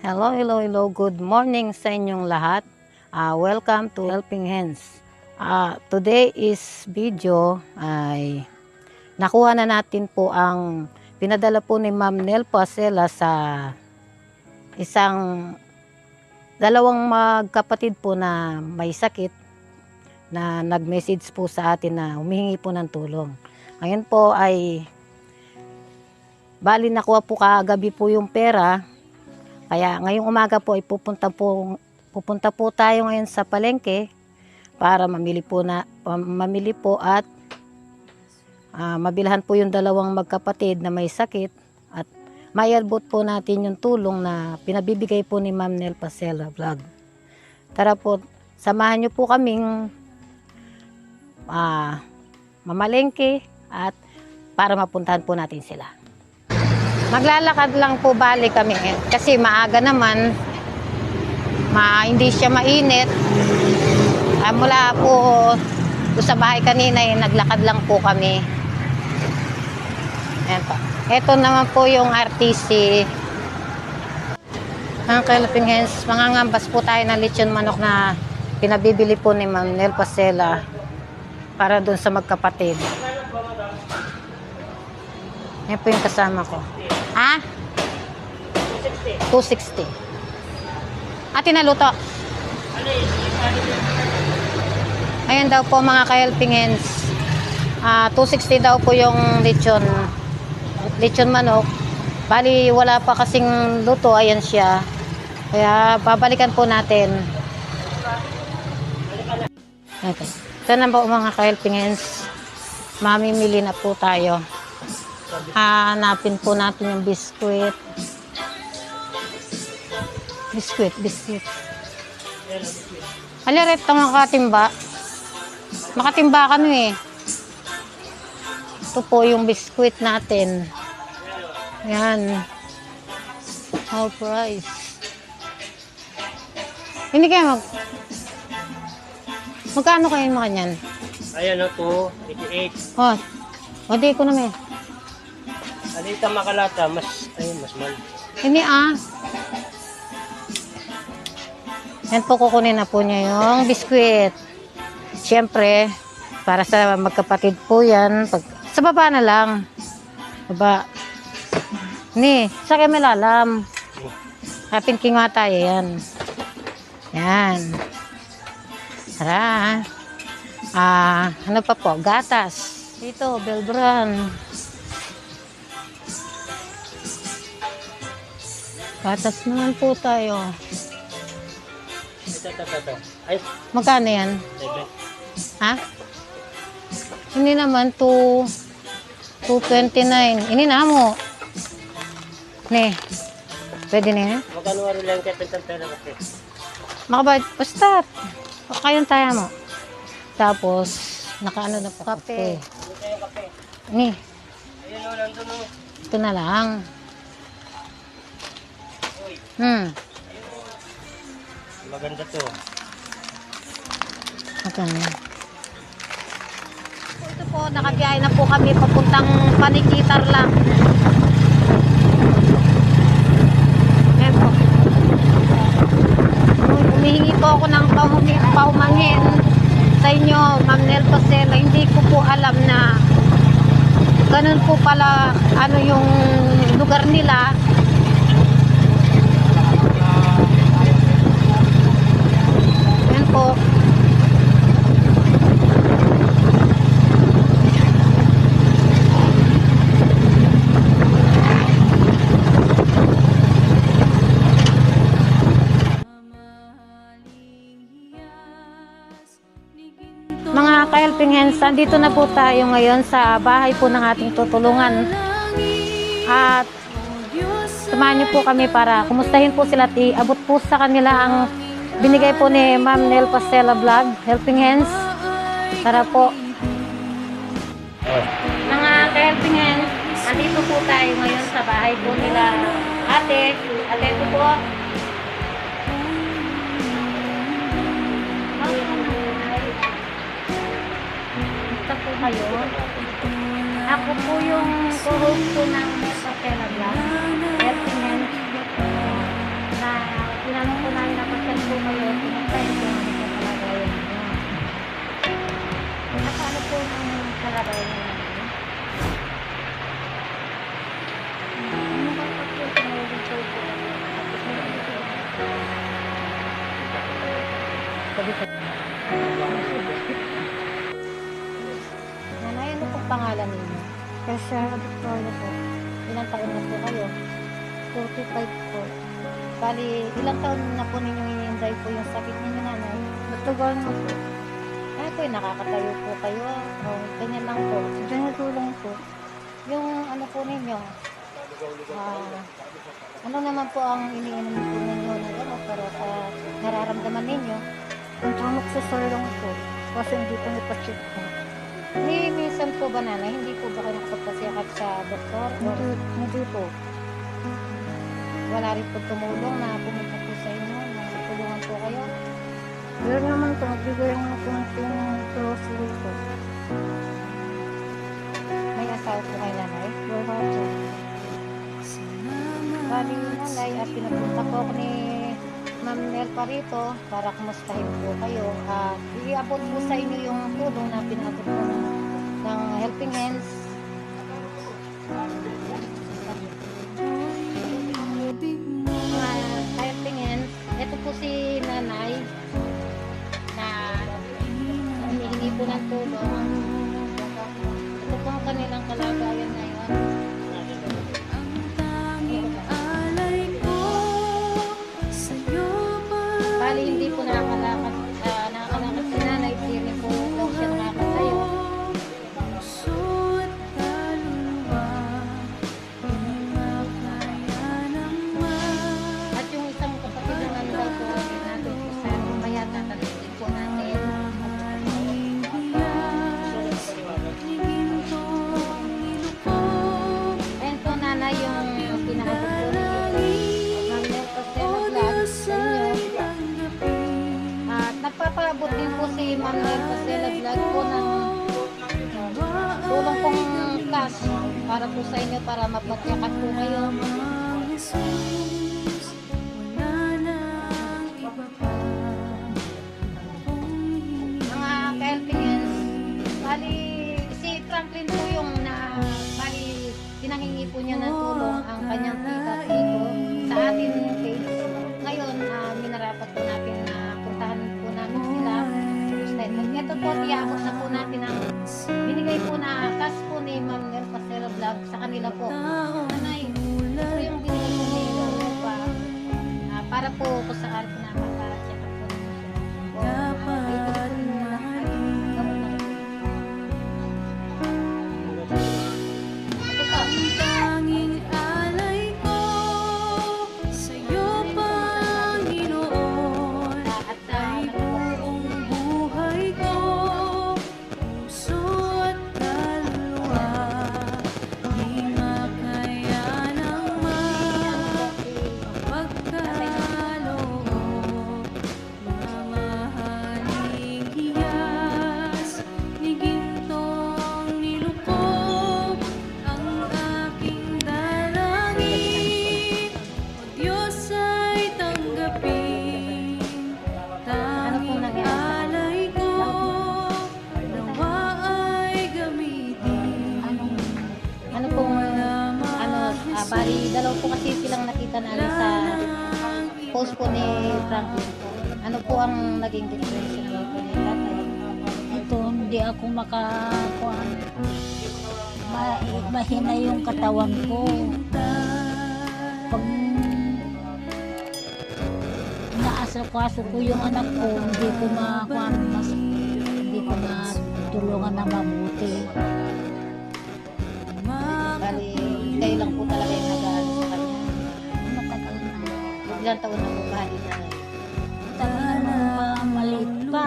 Hello, hello, hello. Good morning sa inyong lahat. Welcome to Helping Hands. Today is video ay nakuha na natin po ang pinadala po ni Ma'am Nel Pasela sa dalawang magkapatid po na may sakit na nag-message po sa atin na humihingi po ng tulong. Ngayon po ay bali nakuha po kagabi po yung pera. Kaya ngayong umaga po ay pupunta po tayo ngayon sa palengke para mamili po at mabilhan po yung dalawang magkapatid na may sakit at maiabot po natin yung tulong na pinabibigay po ni Ma'am Nel Pasela Vlog. Tara po, samahan niyo po kaming mamalengke at para mapuntahan po natin sila. Maglalakad lang po balik kami kasi maaga naman, hindi siya mainit. Mula po sa bahay kanina naglakad lang po kami. Ayan po. Ito naman po yung RTC. Ang Helping Hands, mangangambas po tayo ng lechon manok na pinabibili po ni Ma'am Nel Pasela para dun sa magkapatid. Yan po yung kasama ko. 260. Tinaluto. Ayan daw po mga ka-Helping Hands. 260 daw po yung lechon manok. Bali wala pa kasing luto. Ayan siya. Kaya babalikan po natin. Okay. Ito na po mga ka-Helping Hands. Mamimili na po tayo. Hanapin po natin yung biskuit. Biskuit. Aliret ito makatimba. Makatimba ka eh. Ito po yung biskuit natin. Yan. How price? Hindi kayo magkano kayo makanyan? Ayan o, 288. Wadi ko na Alita makalata, mas mal. Hindi Yan po, kukunin na po niya yung biskuit. Siyempre, para sa magkapatid po yan. Sa baba na lang. Baba. Sa kayo malalam. Kapin nga tayo yan. Yan. Tara. Ano pa po? Gatas. Ito, Belbran. Gatas naman po tayo. Ito. Ay, Magkano yan? 7. Hindi naman, 229. Ini na mo. Pwede na yan? Magkano nga rin lang kayo pintantela kasi? Makabayad, basta. Kayang tayo mo. Tapos, nakaano na po. Kape. Ano kayo kape? Ayun Nandun o. Ito na lang. Maganda to. Magkano? Ito po, nakabiyahe na po kami papuntang Panikitar lang. Ayan po. Humihingi po ako ng paumangin sa inyo, Ma'am Nel Pasela. Hindi ko po alam na ganun po pala yung lugar nila. Ayan po. Mga ka-Helping Hands, andito na po tayo ngayon sa bahay po ng ating tutulungan. At samahan niyo po kami para kumustahin po sila at iabot po sa kanila ang binigay po ni Ma'am Nel Pasela Vlog, Helping Hands. Tara po. Mga ka-Helping Hands, andito po tayo ngayon sa bahay po nila ate. Ate, ito po. Po kayo. Ako po yung co-host po ng Pasela Vlog, Helping Hands, na Sabi ko. Nanay, ano pong pangalan ninyo? Kasi Victoria po. Ilang taon na po kayo? 45 po. Bali, ilang taon na po ninyong ini-enjoy po yung sakit ninyo, nanay? Matagal na po. Ay po, nakakatayo po kayo. O, ganyan lang po. Dinutulong po. Yung ano po ninyo, ano naman po ang iniinom po ninyo na gano'n para sa nararamdaman ninyo? Kung tamok sa sarong po. Kasi hindi po napacheck po. Minsan po ba nanay, hindi po ba kayo nakapagpasyakat sa doktor? O Hindi po. wala rin po tumulong na pumunta po sa inyo, na tulungan po kayo? Meron naman po. Nagbigay ng kunting grocery po. May asawa po kayo nanay? Wala po. Bali nanay, at pinapunta po ako ni Ma'am Nel pa rito para kumustahin po kayo. At iabot po sa inyo yung tulong na pinabot po ng Helping Hands. Helping Hands, ito po si nanay na humihingi po ng tulong. Ito po ang kanilang kalagayan ngayon. Bali, hindi po nakakalakad si nanay, hindi rin po daw siya nakakatayo. At yung isang kapatid naman daw po, natin po sa mamaya tatanungin po natin. Ayan po nanay, yung pinahabot po ninyo. Ma'am Nel Pastel sa inyo. At nagpapaabot din po si Ma'am Nel Pastel Vlog po ng tulong pong cash para po sa inyo para mapatyakan po kayo. Mga ka-helping hands, bali si Franklin po yung bali pinangingi po niya ng tulong ang kanyang tita dito sa ating page. Ngayon, minarapat po natin na puntahan po namin sila. Ito po, iabot na po natin ang binigay po na cash po ni Ma'am Nel Pastel Vlog sa kanila po. Nanay, ito po yung binigay po ni Ma'am Nel pa para po kung saan po na maka-check up po ninyo siya. Ito po. Tanging alay ko sa'yo, Panginoon, At ay buong buhay ko, puso at kaluluwa, di makaya ng mapagkaloob, mamahaling hiyas, ni gintong nilukog ang aking dalangin. O Diyos ay tanggapin, tanging alay ko, nawa ay gamitin. Ano pong bali dalaw po kasi silang nakita namin sa post po ni Franklin po. Ano po ang naging difference niyo po ni tatay? Ito, hindi ako makakuha. Mahina yung katawan ko. Pag naasakaso ko yung anak ko, hindi ko makuha, hindi ko matulungan na mabuti. Bali kayo lang po talaga yung nag-aaral sa kanya. Matagal na. Ilang taon na po bali na. Matagal na, maliit pa.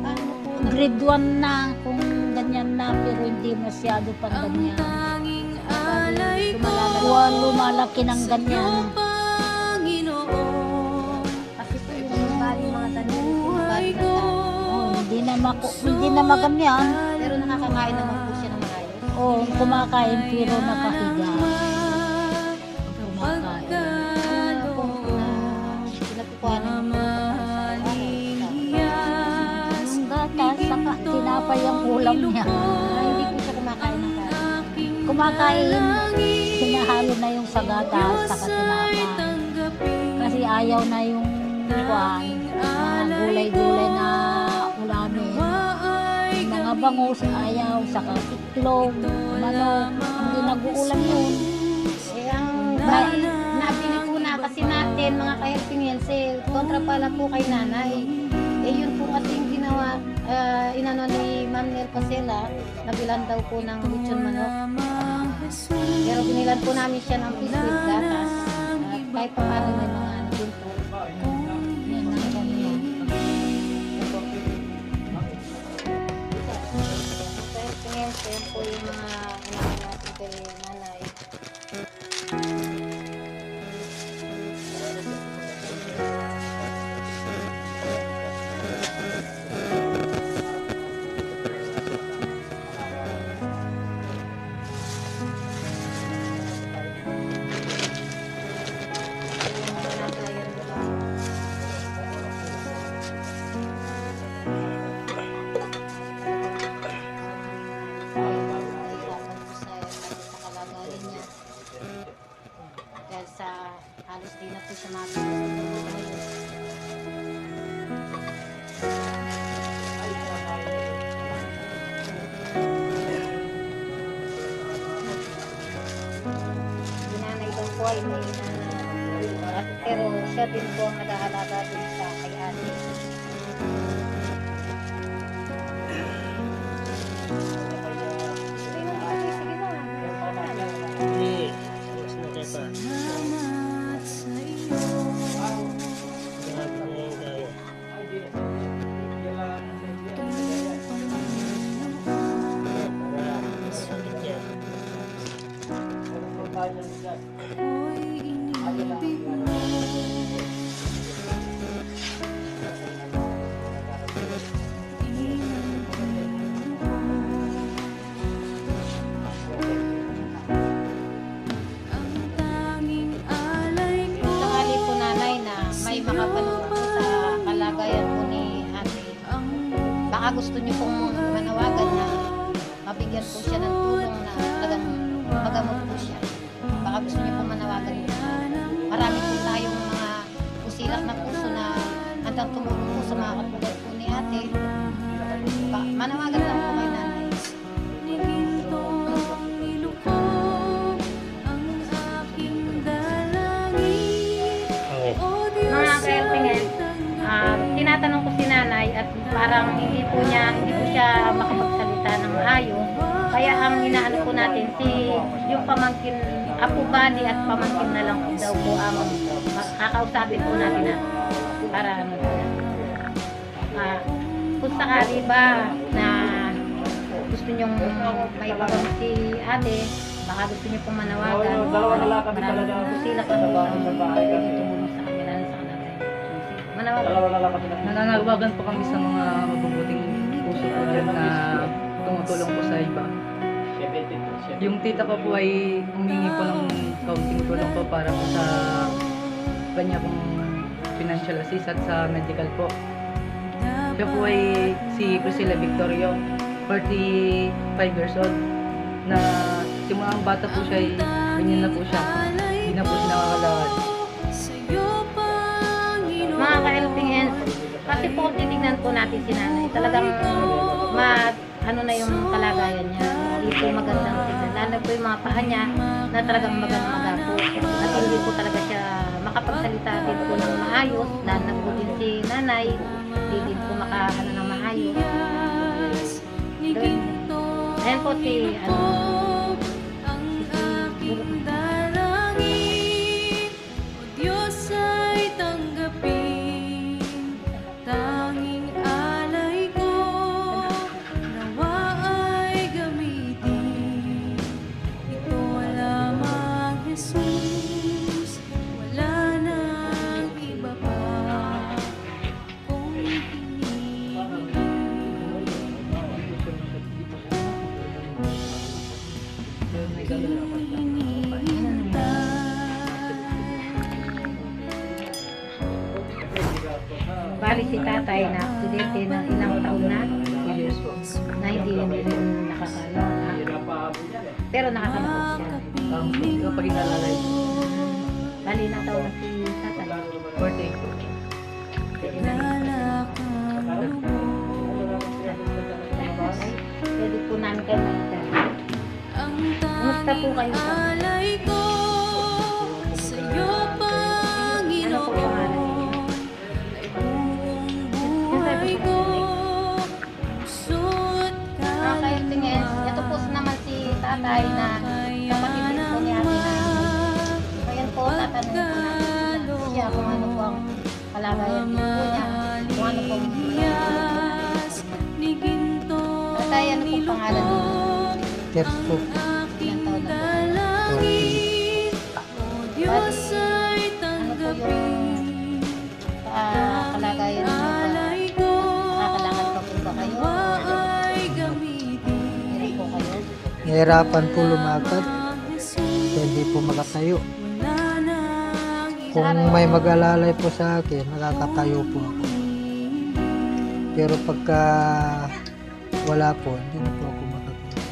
Paano po Grade 1 na, kung ganyan na, pero hindi masyado pa Ang ganyan. tanging alay ko, Kuha lumalaki ng ganyan. Panginoon, kasi po yung bali mga tanim po buhay bali ko, Oh, hindi na maganyan. pero nakakakain naman po siya ng maayos. Oh, kumakain pero nakahiga. Ano po na pinapukuhanan niyo po mamahaling hiyas, Ang gatas, saka tinapay ang ulam niya. hindi po siya kumakain ng kain. Kumakain, hinahalo na yung sa gatas, saka tinapay. Kasi ayaw na yung kuhan. mga gulay-gulay na ulamin. Mga bangus, ayaw, saka itlog, manok, hindi nag-uulam yun. Eh, ang nabili po na kasi natin, mga ka-helping hands, kontra pala po kay nanay. Eh, yun po kasi yung ginawa, inano ni Ma'am Nel Pasela, nabilan daw po ng lechon manok. Pero binilan po namin siya ng fish with gatas. At kahit pa paano may mga ano din po. Yan ang ganyan. Ka-helping hands, yun po yung mga inano natin kay nanay. Dahil sa halos di na po siya Ginanay daw po ay may pero siya din po ang nag-aalaga din sa kay ate. Hindi. Mas na kayo pa. Salamat sa iyo. Grabe na yung gaya. Para sulit yan. Ako'y inibig mo. Ang tanging alay ko. Sakali po nanay na may makapanood po sa kalagayan po ni ate. Ang Baka gusto niyo pong manawagan na mabigyan po siya ng tulong na talagang magamot po siya. Baka gusto niyo pong manawagan po. Marami po tayong mga pusilak na puso na handang tumulong po sa mga katulad po ni ate. Manawagan lang po kay nanay. nilintong nilukog ang aking dalangin. Okay. O Diyos Mga ka-helping ay hands, tinatanong ko si nanay at parang hindi po siya makapagsalita ng maayos. Kaya ang inaano po natin yung pamangkin, apo bali at pamangkin na lang po daw po ang kakausapin po natin na para ano. Kung sakali ba na gusto nyong may pagawin si ate, baka gusto nyo pong manawagan. Maraming kusila pa po ang tumulong sa kanila sa kanatay. Manawagan. Nananawagan po kami sa mga mabubuting puso po dyan na tumutulong po sa iba. Yung tita ko po ay humingi po ng kaunting tulong po para po sa kanya pong financial assistance sa medical po. Siya po ay si Priscilla Victorio, 45 years old, na simulang bata po siya ay ganyan na po siya. Hindi na po siya nakakalakad. sa'yo, Panginoon. Mga ka-helping hands, kasi po titignan po natin si nanay. Talagang ano na yung kalagayan niya. Hindi po magandang tignan. Lalo po yung mga paa niya na talagang maganda po. At hindi po talaga siya makapagsalita din po ng maayos. Dahil na po din si nanay, hindi din po makaano ng maayos. Ayan po si Ang aking dalangin, O Diyos ay tanggapin. Tanging alay ko, nawa ay gamitin. Ito lamang Jesus, wala nang iba pa. Kung bali si tatay na aksidente ng ilang taon na 2 years po. na hindi rin nakakano. Pero nakakalakot siya. Kapag inalalay, Bali na taon na si tatay. 48 po. Sige na. Pwede po namin kayo makita. Ang Kumusta po kayo tanging sa alay ko sa'yo, ano po pangalan ninyo? ay buong buhay ko. Puso't Kayo tingin, ito po naman si tatay na kapatid din po ni ate na. Ngayon po, tatanungin po natin siya kung ano po ang kalagayan din po niya. Kung ano po ang ni ginto tatay, ano po pangalan ninyo? Tips po. aking Ilang taon na po? dalangin. O Diyos ay Ano po tanggapin. yung kalagayan ninyo pa? Alay ko Nakakalakad pa po ba kayo? ay gamitin. Hirap po kayo? Nahirapan po lumakad. Ang Jesus, Hindi po makatayo. wala nang Kung may mag-alalay po sa akin, nakakatayo po ako. Pero pagka wala po, hindi na po ako makatayo.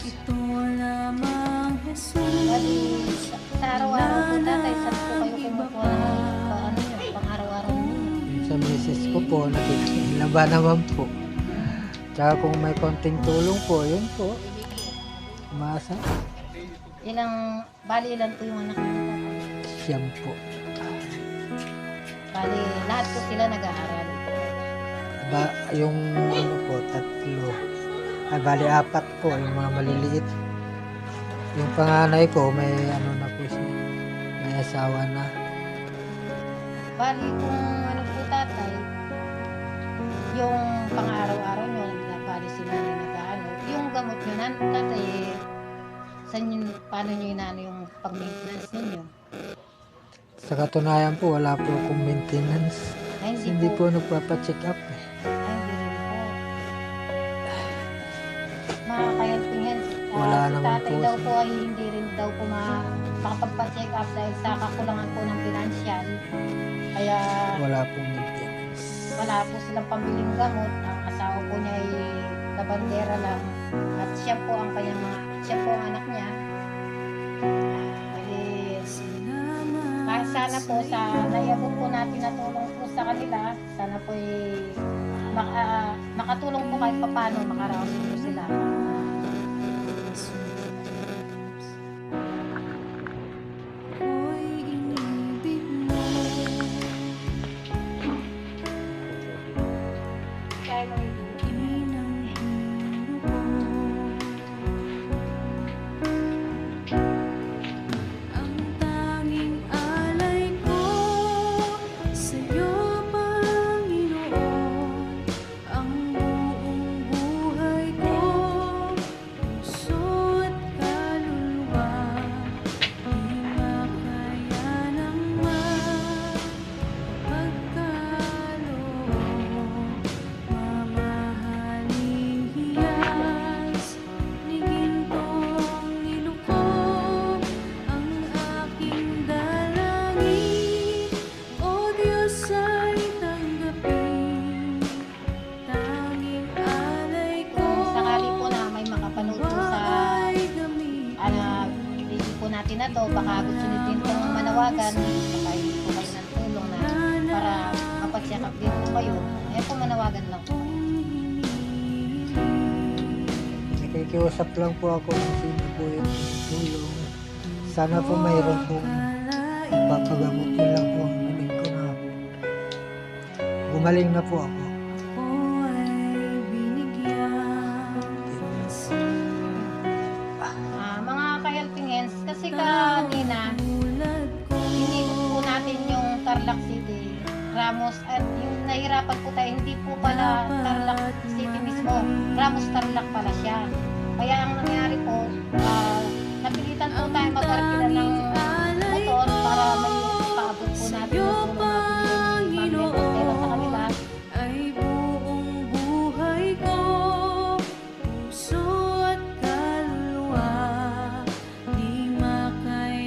ito lamang Jesus. Bali, sa araw-araw po tatay, saan po kayo kumukuha ng pang-araw-araw ninyo? Yung sa misis ko po, nakikilaba naman po. Tsaka kung may konting tulong po, yun po. Umasa, Bali ilan po yung anak niyo tatay? siyam po. Bali, lahat po sila nag-aaral. Yung ano po, 3. Ay, bali 4 po, yung mga maliliit. Yung panganay ko, may ano na po siya. May asawa na. Bali, kung ano po tatay, yung pang-araw-araw nyo, bali sila na nag-ano, yung gamot nyo na, tatay, paano nyo inaano yung pag-maintenance ninyo? Sa katunayan po, wala po akong maintenance. Ay, Hindi po nagpapacheck up eh. Ay, hindi rin po. Mga kayalpingin, Wala si naman tatay po daw siya. po ay hindi rin daw po makapagpa-check up dahil sa kakulangan po ng financial. Kaya Wala pong maintenance. wala po silang pambiling gamot. Ang asawa po niya ay labandera lang. At siya po ang anak niya. Kahit sana po sa naiabot po natin na tulong po sa kanila, sana po makatulong po kahit paano, makaraos po sila. Ako'y inibig mo. Kaya mo Ang tanging alay ko sa'yo, Panginoon, ang buong buhay ko, puso't kaluluwa, di makayanang mapagkaloob, mamahaling hiyas, ni gintong nilukob, ang aking dalangin, o Diyos ay tanggapin, tanging alay ko sakali po na may makapanood po sa ay gamitin. video po natin na to, baka gusto nyo din pong manawagan, baka hindi po kayo ng tulong na para mapag-check up din po kayo. Ayan po, manawagan lang po. Nakikiusap lang po ako kung sino po yung tulong. Sana po mayroon pong papagamot. Yun lang po ang hiling ko na gumaling na po ako. Ako ay binigyan Mga ka-helping hands, kasi kanina, tulad ko. inikot po natin yung Tarlac City, Ramos, at yung nahirapan po tayo, hindi po pala Tarlac City mismo, Ramos Tarlac pala siya. Kaya ang nangyari po, napilitan po tayo mag-arkila ng